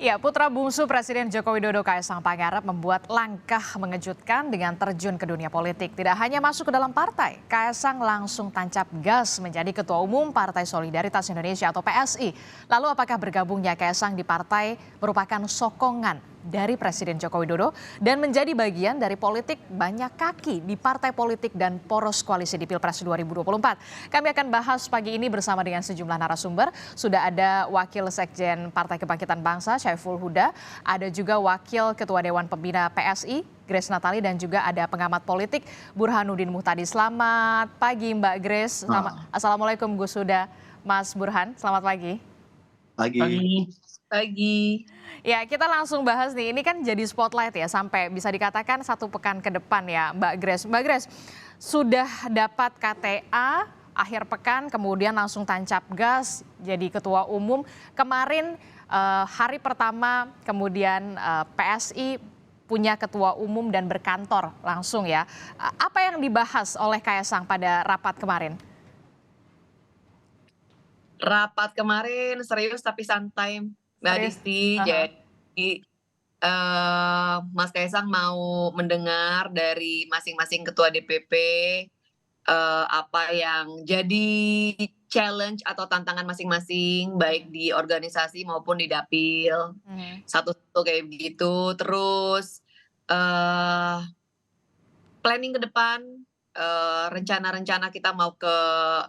Ya, putra bungsu Presiden Joko Widodo Kaisang Pangarep membuat langkah mengejutkan dengan terjun ke dunia politik. Tidak hanya masuk ke dalam partai, Kaisang langsung tancap gas menjadi Ketua Umum Partai Solidaritas Indonesia atau PSI. Lalu apakah bergabungnya Kaisang di partai merupakan sokongan dari Presiden Joko Widodo dan menjadi bagian dari politik banyak kaki di partai politik dan poros koalisi di Pilpres 2024. Kami akan bahas pagi ini bersama dengan sejumlah narasumber. Sudah ada Wakil Sekjen Partai Kebangkitan Bangsa, Syaiful Huda, ada juga Wakil Ketua Dewan Pembina PSI, Grace Natali, dan juga ada pengamat politik Burhanuddin Muhtadi. Selamat pagi Mbak Grace. Assalamualaikum Gus Huda, Mas Burhan, selamat pagi. Pagi. Pagi. Ya, kita langsung bahas nih. Ini kan jadi spotlight ya sampai bisa dikatakan 1 pekan ke depan ya, Mbak Grace. Mbak Grace, sudah dapat KTA akhir pekan, kemudian langsung tancap gas jadi ketua umum. Kemarin hari pertama, kemudian PSI punya ketua umum dan berkantor langsung ya. Apa yang dibahas oleh Kaisang pada rapat kemarin? Rapat kemarin serius tapi santai, Mbak Disti. Jadi Mas Kaisang mau mendengar dari masing-masing ketua DPP apa yang jadi challenge atau tantangan masing-masing, baik di organisasi maupun di dapil. Satu-satu kayak begitu. Terus planning ke depan, rencana-rencana kita mau ke,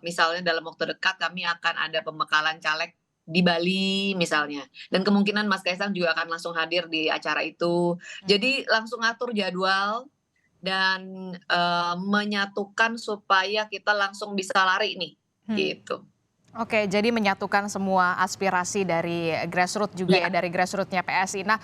misalnya dalam waktu dekat kami akan ada pembekalan caleg di Bali misalnya, dan kemungkinan Mas Kaisang juga akan langsung hadir di acara itu. Jadi langsung atur jadwal dan menyatukan supaya kita langsung bisa lari nih, gitu. Oke, jadi menyatukan semua aspirasi dari grassroots juga ya, dari grassroots-nya PSI. Nah,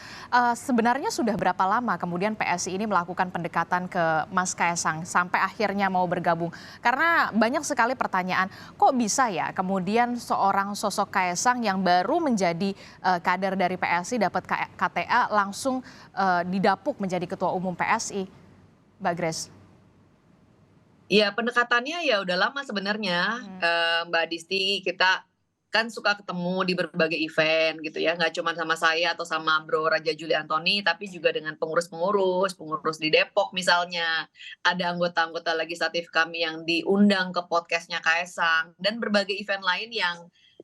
sebenarnya sudah berapa lama kemudian PSI ini melakukan pendekatan ke Mas Kaisang sampai akhirnya mau bergabung? Karena banyak sekali pertanyaan, kok bisa ya kemudian seorang sosok Kaisang yang baru menjadi kader dari PSI dapat KTA langsung didapuk menjadi ketua umum PSI, Mbak Grace? Ya pendekatannya ya udah lama sebenarnya, Mbak Disti. Kita kan suka ketemu di berbagai event gitu ya, nggak cuma sama saya atau sama Bro Raja Juli Antoni, tapi juga dengan pengurus di Depok misalnya. Ada anggota-anggota legislatif kami yang diundang ke podcastnya Kaisang, dan berbagai event lain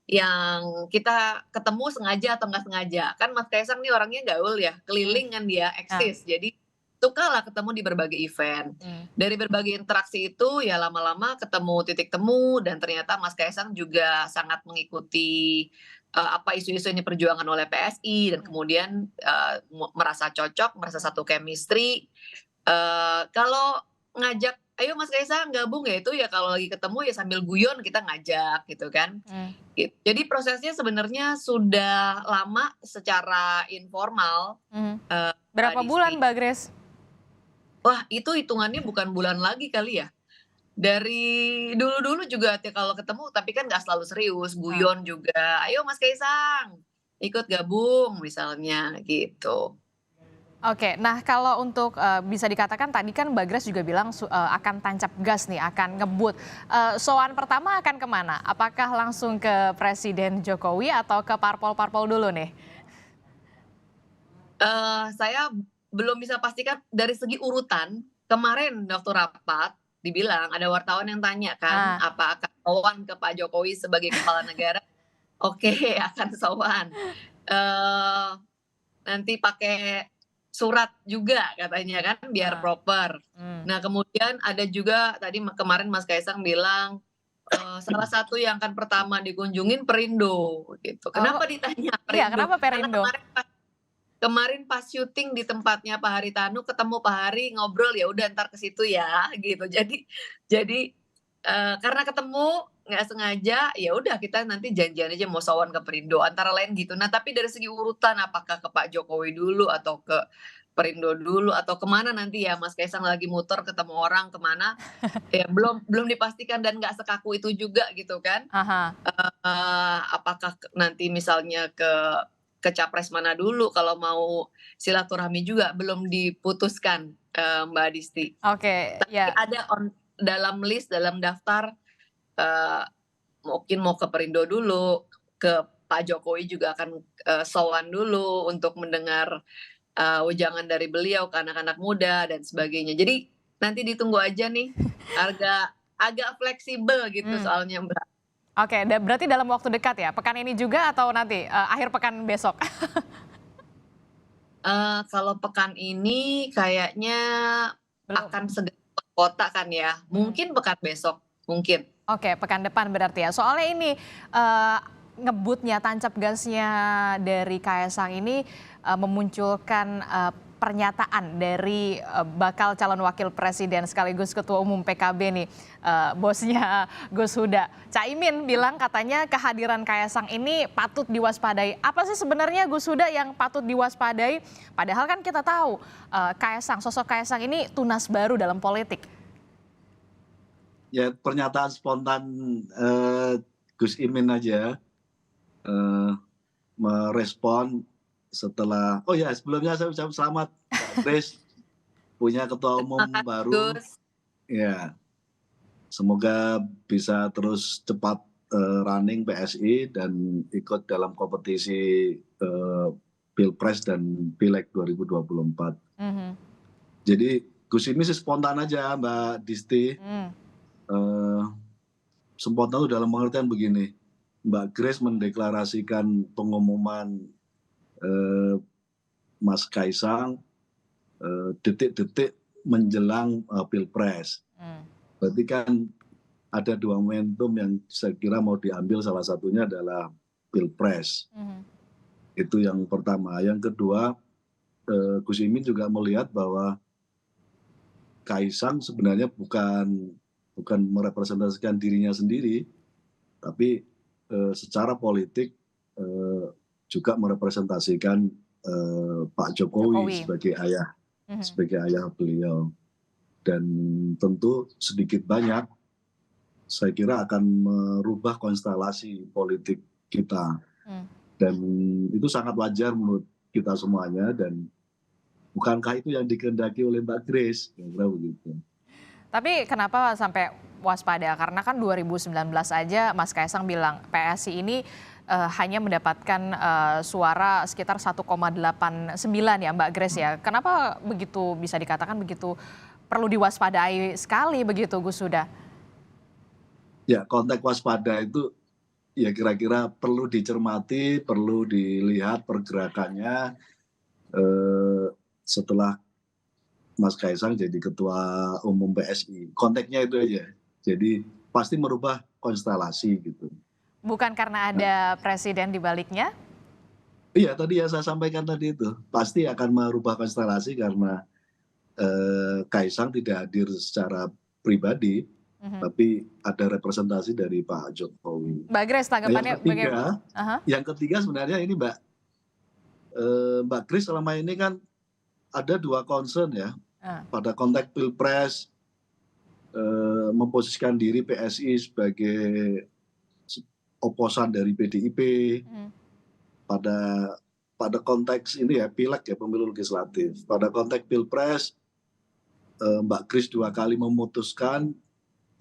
yang kita ketemu sengaja atau nggak sengaja. Kan Mas Kaisang nih orangnya gaul ya, keliling kan dia, eksis. Jadi sukalah ketemu di berbagai event. Dari berbagai interaksi itu ya lama-lama ketemu titik temu, dan ternyata Mas Kaisang juga sangat mengikuti apa isu-isu yang diperjuangkan oleh PSI, dan kemudian merasa cocok, merasa satu chemistry. Kalau ngajak, ayo Mas Kaisang gabung ya, itu ya kalau lagi ketemu ya sambil guyon kita ngajak gitu kan. Jadi prosesnya sebenarnya sudah lama secara informal. Berapa bulan Mbak Grace? Wah, itu hitungannya bukan bulan lagi kali ya. Dari dulu-dulu juga kalau ketemu, tapi kan nggak selalu serius, guyon juga. Ayo Mas Kaisang, ikut gabung misalnya gitu. Oke, nah kalau untuk bisa dikatakan tadi kan Mbak Grace juga bilang akan tancap gas nih, akan ngebut. Soal pertama akan kemana? Apakah langsung ke Presiden Jokowi atau ke parpol-parpol dulu nih? Saya belum bisa pastikan dari segi urutan. Kemarin waktu rapat dibilang, ada wartawan yang tanya kan, apa akan sowan ke Pak Jokowi sebagai kepala negara? Oke, akan sowan. Nanti pakai surat juga katanya kan, biar proper. Nah kemudian ada juga tadi kemarin Mas Kaisang bilang, salah satu yang akan pertama dikunjungin Perindo gitu. Kenapa ditanya Perindo? Iya, kenapa Perindo? Karena kemarin pas syuting di tempatnya Pak Haritanu, ketemu Pak Hari, ngobrol, ya udah ntar ke situ ya gitu. Jadi karena ketemu nggak sengaja, ya udah kita nanti janjian aja mau sowan ke Perindo, antara lain gitu. Nah tapi dari segi urutan, apakah ke Pak Jokowi dulu atau ke Perindo dulu atau kemana nanti ya Mas Kaisang lagi muter ketemu orang kemana, ya belum dipastikan dan nggak sekaku itu juga gitu kan. Apakah nanti misalnya ke capres mana dulu, kalau mau silaturahmi juga belum diputuskan, Mbak Disti. Oke, Tapi ya. ada dalam list, dalam daftar, mungkin mau ke Perindo dulu, ke Pak Jokowi juga akan sowan dulu untuk mendengar wejangan dari beliau ke anak-anak muda dan sebagainya. Jadi nanti ditunggu aja nih, agak fleksibel gitu Hmm. soalnya Mbak. Oke, berarti dalam waktu dekat ya, pekan ini juga atau nanti akhir pekan besok? Kalau pekan ini kayaknya Belum. akan segera ke kota kan ya, mungkin pekan besok, mungkin. Oke, pekan depan berarti ya. Soalnya ini ngebutnya, tancap gasnya dari Kaisang ini memunculkan pernyataan dari bakal calon wakil presiden sekaligus ketua umum PKB nih, bosnya Gus Huda. Caimin bilang katanya kehadiran Kaisang ini patut diwaspadai. Apa sih sebenarnya Gus Huda yang patut diwaspadai? Padahal kan kita tahu sosok Kaisang ini tunas baru dalam politik. Ya pernyataan spontan Gus Imin aja merespon setelah, oh ya sebelumnya saya ucap selamat Mbak Grace punya ketua umum baru. Gus. Ya, semoga bisa terus cepat running PSI dan ikut dalam kompetisi Pilpres dan Pileg 2024. Jadi Gus Imin sih spontan aja Mbak Disti. Spontan itu dalam pengertian begini, Mbak Grace mendeklarasikan pengumuman Mas Kaisang detik-detik menjelang Pilpres. Berarti kan ada dua momentum yang saya kira mau diambil, salah satunya adalah Pilpres. Itu yang pertama. Yang kedua, Gus Imin juga melihat bahwa Kaisang sebenarnya bukan merepresentasikan dirinya sendiri, tapi secara politik juga merepresentasikan Pak Jokowi sebagai ayah beliau. Dan tentu sedikit banyak saya kira akan merubah konstelasi politik kita. Dan itu sangat wajar menurut kita semuanya, dan bukankah itu yang dikehendaki oleh Mbak Grace, kira-kira begitu. Tapi kenapa sampai waspada? Karena kan 2019 aja Mas Kaisang bilang PSI ini hanya mendapatkan suara sekitar 1,89 ya Mbak Grace ya. Kenapa begitu bisa dikatakan begitu perlu diwaspadai sekali begitu Gus Huda? Ya, konteks waspada itu ya kira-kira perlu dicermati, perlu dilihat pergerakannya setelah Mas Kaisang jadi ketua umum PSI. Konteksnya itu aja. Jadi pasti merubah konstelasi gitu. Bukan karena ada presiden di baliknya? Iya, tadi yang saya sampaikan tadi itu. Pasti akan merubah konstelasi karena Kaisang tidak hadir secara pribadi, tapi ada representasi dari Pak Jokowi. Mbak Grace, tanggapannya bagaimana? Yang ketiga sebenarnya ini Mbak Grace selama ini kan ada dua concern ya. Pada konteks Pilpres, memposisikan diri PSI sebagai oposan dari PDIP. Pada konteks ini ya Pileg ya, pemilu legislatif. Pada konteks Pilpres, Mbak Grace 2 kali memutuskan,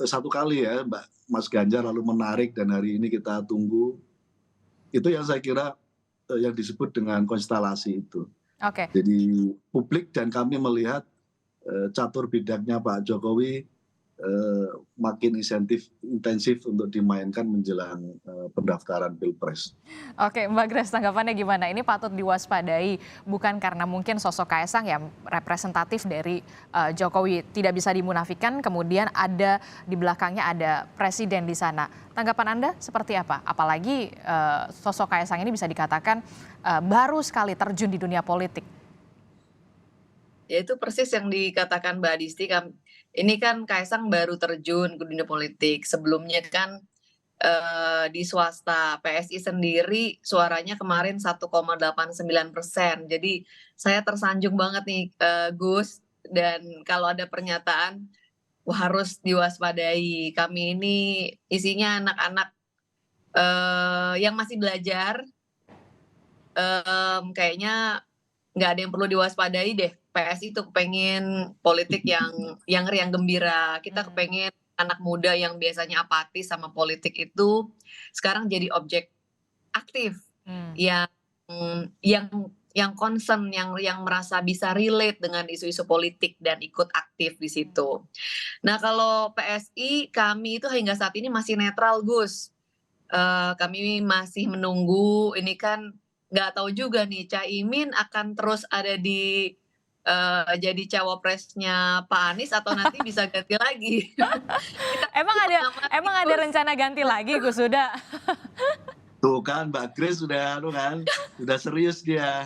1 kali ya Mas Ganjar lalu menarik dan hari ini kita tunggu. Itu yang saya kira yang disebut dengan konstelasi itu. Jadi publik dan kami melihat catur bidangnya Pak Jokowi makin intensif untuk dimainkan menjelang pendaftaran Pilpres. Oke, Mbak Grace, tanggapannya gimana? Ini patut diwaspadai bukan karena mungkin sosok Kaisang yang representatif dari Jokowi tidak bisa dimunafikan, kemudian ada di belakangnya ada presiden di sana. Tanggapan Anda seperti apa? Apalagi sosok Kaisang ini bisa dikatakan baru sekali terjun di dunia politik. Ya itu persis yang dikatakan Mbak Disti, ini kan Kaisang baru terjun ke dunia politik. Sebelumnya kan di swasta, PSI sendiri suaranya kemarin 1,89%. Jadi saya tersanjung banget nih Gus, dan kalau ada pernyataan harus diwaspadai. Kami ini isinya anak-anak yang masih belajar, kayaknya nggak ada yang perlu diwaspadai deh. PSI itu kepengen politik yang gembira. Kita kepengen anak muda yang biasanya apatis sama politik itu sekarang jadi objek aktif, Hmm. yang yang concern, yang merasa bisa relate dengan isu-isu politik dan ikut aktif di situ. Nah, kalau PSI kami itu hingga saat ini masih netral, Gus. Kami masih menunggu, ini kan nggak tahu juga nih Caimin akan terus ada di jadi cawapresnya Pak Anies atau nanti bisa ganti lagi. Kita Emang masih ada mengamati, emang ada Gus. rencana ganti lagi Gus Huda? Tuh kan Mbak Grace sudah sudah serius dia.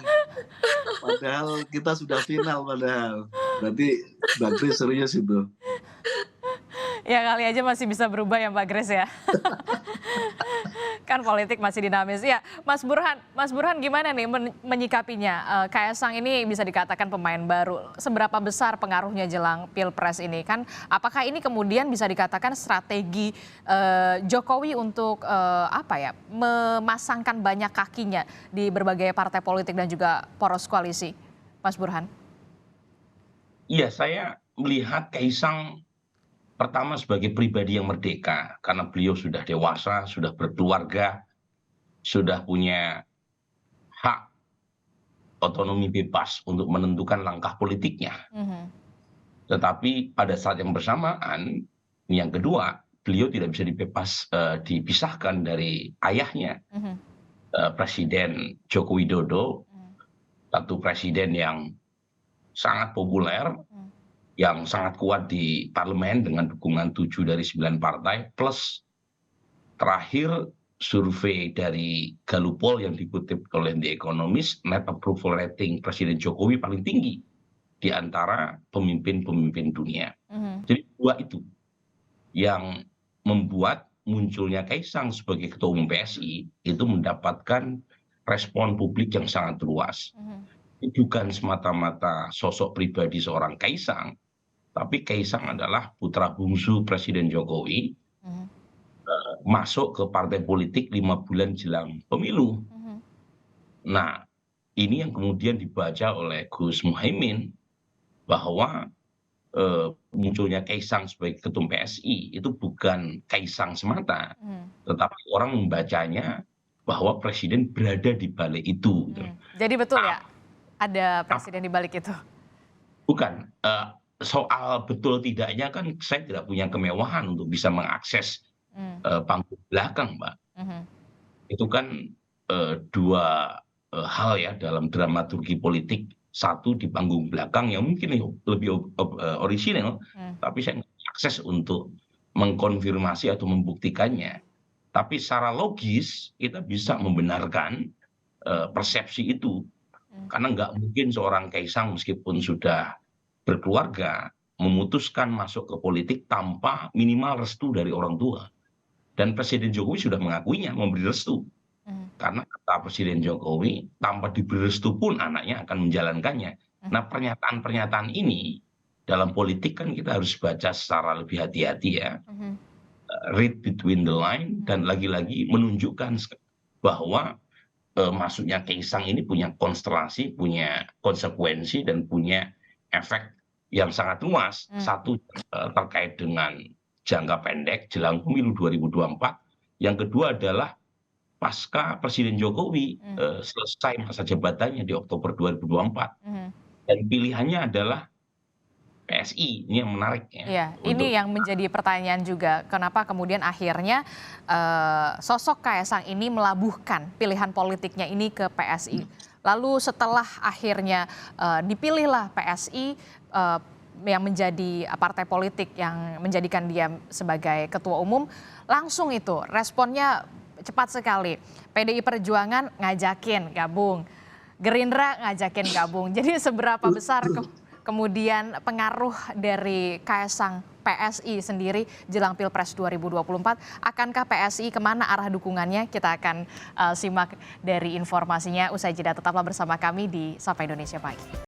Padahal kita sudah final padahal. Berarti Mbak Grace serius itu. Ya kali aja masih bisa berubah ya Mbak Grace ya. Kan politik masih dinamis. Ya, Mas Burhan gimana nih menyikapinya? Kaisang ini bisa dikatakan pemain baru. Seberapa besar pengaruhnya jelang Pilpres ini? Kan apakah ini kemudian bisa dikatakan strategi Jokowi untuk memasangkan banyak kakinya di berbagai partai politik dan juga poros koalisi? Mas Burhan. Iya, saya melihat Kaisang pertama sebagai pribadi yang merdeka, karena beliau sudah dewasa, sudah berkeluarga, sudah punya hak otonomi bebas untuk menentukan langkah politiknya. Tetapi pada saat yang bersamaan, yang kedua, beliau tidak bisa dipisahkan dari ayahnya, Presiden Joko Widodo, satu presiden yang sangat populer, yang sangat kuat di parlemen dengan dukungan 7 dari 9 partai, plus terakhir survei dari Gallup yang dikutip oleh The Economist, net approval rating Presiden Jokowi paling tinggi di antara pemimpin-pemimpin dunia. Jadi dua itu yang membuat munculnya Kaisang sebagai ketua umum PSI itu mendapatkan respon publik yang sangat luas. Bukan semata-mata sosok pribadi seorang Kaisang, tapi Kaisang adalah putra bungsu Presiden Jokowi, masuk ke partai politik 5 bulan jelang pemilu. Nah, ini yang kemudian dibaca oleh Gus Muhaimin, bahwa munculnya Kaisang sebagai ketum PSI itu bukan Kaisang semata, tetapi orang membacanya bahwa presiden berada di balik itu. Jadi betul ya, ada presiden di balik itu? Bukan. Soal betul tidaknya kan saya tidak punya kemewahan untuk bisa mengakses panggung belakang, Mbak. Itu kan dua hal ya dalam dramaturgi politik. Satu di panggung belakang yang mungkin lebih orisinal, tapi saya nggak akses untuk mengkonfirmasi atau membuktikannya. Tapi secara logis kita bisa membenarkan persepsi itu. Karena nggak mungkin seorang Kaisang meskipun sudah berkeluarga memutuskan masuk ke politik tanpa minimal restu dari orang tua. Dan Presiden Jokowi sudah mengakuinya, memberi restu. Karena kata Presiden Jokowi, tanpa diberi restu pun anaknya akan menjalankannya. Nah, pernyataan-pernyataan ini dalam politik kan kita harus baca secara lebih hati-hati ya. Read between the line, dan lagi-lagi menunjukkan bahwa masuknya Kaisang ini punya konstelasi, punya konsekuensi, dan punya efek yang sangat luas. Satu terkait dengan jangka pendek jelang pemilu 2024. Yang kedua adalah pasca Presiden Jokowi selesai masa jabatannya di Oktober 2024. Dan pilihannya adalah PSI, ini yang menarik ya. Iya, ini yang menjadi pertanyaan juga. Kenapa kemudian akhirnya sosok Kaisang ini melabuhkan pilihan politiknya ini ke PSI. Lalu setelah akhirnya dipilihlah PSI yang menjadi partai politik yang menjadikan dia sebagai ketua umum, langsung itu responnya cepat sekali. PDI Perjuangan ngajakin gabung, Gerindra ngajakin gabung. Jadi seberapa besar kemudian pengaruh dari Kaisang PSI sendiri jelang Pilpres 2024? Akankah PSI kemana arah dukungannya? Kita akan simak dari informasinya usai jeda. Tetaplah bersama kami di Sapa Indonesia Pagi.